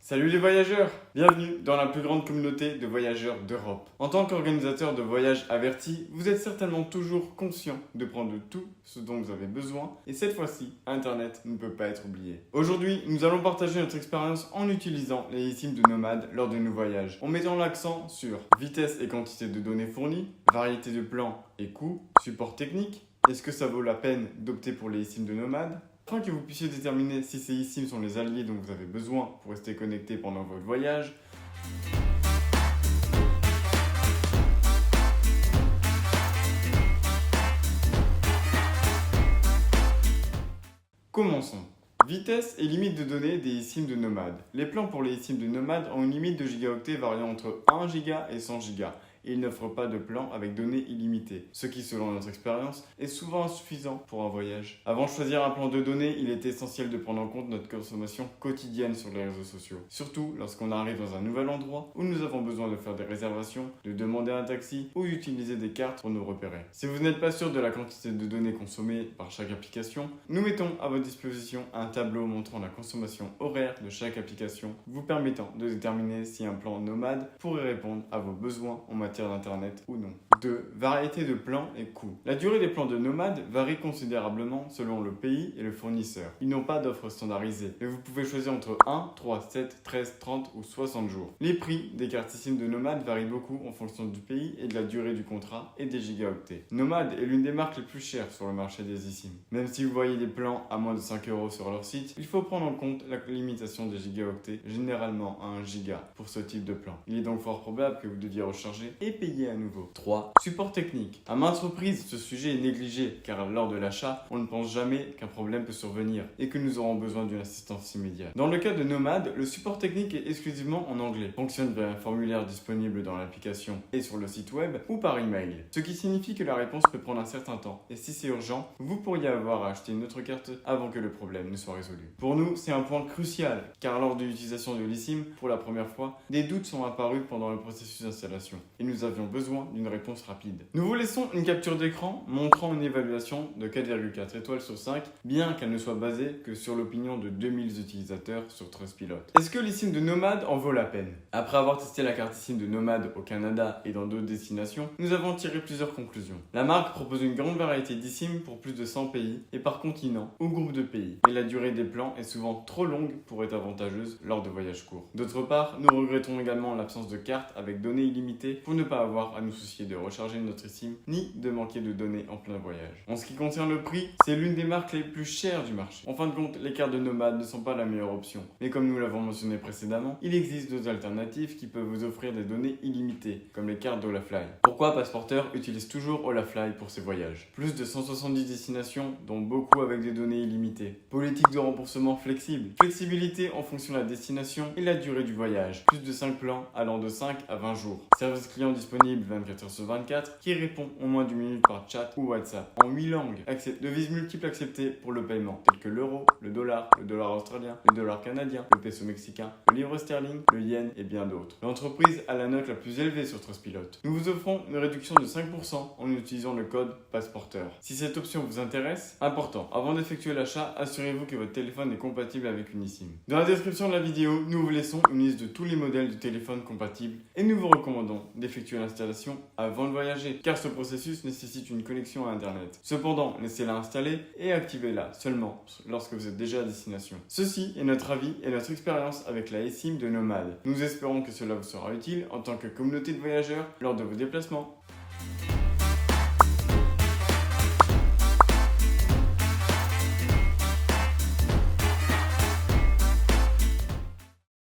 Salut les voyageurs! Bienvenue dans la plus grande communauté de voyageurs d'Europe. En tant qu'organisateur de voyages avertis, vous êtes certainement toujours conscient de prendre tout ce dont vous avez besoin et cette fois-ci, Internet ne peut pas être oublié. Aujourd'hui, nous allons partager notre expérience en utilisant les eSIM de Nomad lors de nos voyages, en mettant l'accent sur vitesse et quantité de données fournies, variété de plans et coûts, support technique, est-ce que ça vaut la peine d'opter pour les eSIM de Nomad? Afin que vous puissiez déterminer si ces eSIM sont les alliés dont vous avez besoin pour rester connecté pendant votre voyage. Commençons. Vitesse et limite de données des eSIM de Nomad. Les plans pour les eSIM de Nomad ont une limite de gigaoctets variant entre 1 giga et 100 giga. Et ils n'offrent pas de plan avec données illimitées, ce qui, selon notre expérience, est souvent insuffisant pour un voyage. Avant de choisir un plan de données, il est essentiel de prendre en compte notre consommation quotidienne sur les réseaux sociaux. Surtout lorsqu'on arrive dans un nouvel endroit où nous avons besoin de faire des réservations, de demander un taxi ou d'utiliser des cartes pour nous repérer. Si vous n'êtes pas sûr de la quantité de données consommées par chaque application, nous mettons à votre disposition un tableau montrant la consommation horaire de chaque application, vous permettant de déterminer si un plan nomade pourrait répondre à vos besoins en matière d'internet ou non. 2. Variété de plans et coûts. La durée des plans de Nomad varie considérablement selon le pays et le fournisseur. Ils n'ont pas d'offre standardisée, mais vous pouvez choisir entre 1, 3, 7, 13, 30 ou 60 jours. Les prix des cartes eSIM de Nomad varient beaucoup en fonction du pays et de la durée du contrat et des gigaoctets. Nomad est l'une des marques les plus chères sur le marché des eSIM. Même si vous voyez des plans à moins de 5 € sur leur site, il faut prendre en compte la limitation des gigaoctets, généralement à 1 giga pour ce type de plan. Il est donc fort probable que vous deviez recharger et payer à nouveau. 3. Support technique. À maintes reprises, ce sujet est négligé car lors de l'achat, on ne pense jamais qu'un problème peut survenir et que nous aurons besoin d'une assistance immédiate. Dans le cas de Nomad, le support technique est exclusivement en anglais. Fonctionne via un formulaire disponible dans l'application et sur le site web ou par email. Ce qui signifie que la réponse peut prendre un certain temps et si c'est urgent, vous pourriez avoir à acheter une autre carte avant que le problème ne soit résolu. Pour nous, c'est un point crucial car lors de l'utilisation de l'eSIM pour la première fois, des doutes sont apparus pendant le processus d'installation et nous avions besoin d'une réponse rapide. Nous vous laissons une capture d'écran montrant une évaluation de 4,4 étoiles sur 5, bien qu'elle ne soit basée que sur l'opinion de 2000 utilisateurs sur Trustpilot. Est-ce que l'eSIM de Nomad en vaut la peine? Après avoir testé la carte eSIM de Nomad au Canada et dans d'autres destinations, nous avons tiré plusieurs conclusions. La marque propose une grande variété d'eSIM pour plus de 100 pays et par continent ou groupe de pays. Et la durée des plans est souvent trop longue pour être avantageuse lors de voyages courts. D'autre part, nous regrettons également l'absence de cartes avec données illimitées pour ne pas avoir à nous soucier de recharger notre eSIM ni de manquer de données en plein voyage. En ce qui concerne le prix, c'est l'une des marques les plus chères du marché. En fin de compte, les cartes de Nomad ne sont pas la meilleure option. Mais comme nous l'avons mentionné précédemment, il existe d'autres alternatives qui peuvent vous offrir des données illimitées, comme les cartes d'Holafly. Pourquoi Passeporter utilise toujours Holafly pour ses voyages? Plus de 170 destinations, dont beaucoup avec des données illimitées. Politique de remboursement flexible. Flexibilité en fonction de la destination et la durée du voyage. Plus de 5 plans allant de 5 à 20 jours. Service client disponible 24h/24 qui répond en moins d'une minute par chat ou WhatsApp. En 8 langues. Devises multiples acceptées pour le paiement, telles que l'euro, le dollar australien, le dollar canadien, le peso mexicain, le livre sterling, le yen et bien d'autres. L'entreprise a la note la plus élevée sur Trustpilot. Nous vous offrons une réduction de 5% en utilisant le code Passeporteur. Si cette option vous intéresse, important, avant d'effectuer l'achat, assurez-vous que votre téléphone est compatible avec une eSIM. Dans la description de la vidéo, nous vous laissons une liste de tous les modèles de téléphone compatibles et nous vous recommandons d'effectuer l'installation avant de voyager, car ce processus nécessite une connexion à Internet. Cependant, laissez-la installer et activez-la seulement lorsque vous êtes déjà à destination. Ceci est notre avis et notre expérience avec la eSIM de Nomad. Nous espérons que cela vous sera utile en tant que communauté de voyageurs lors de vos déplacements.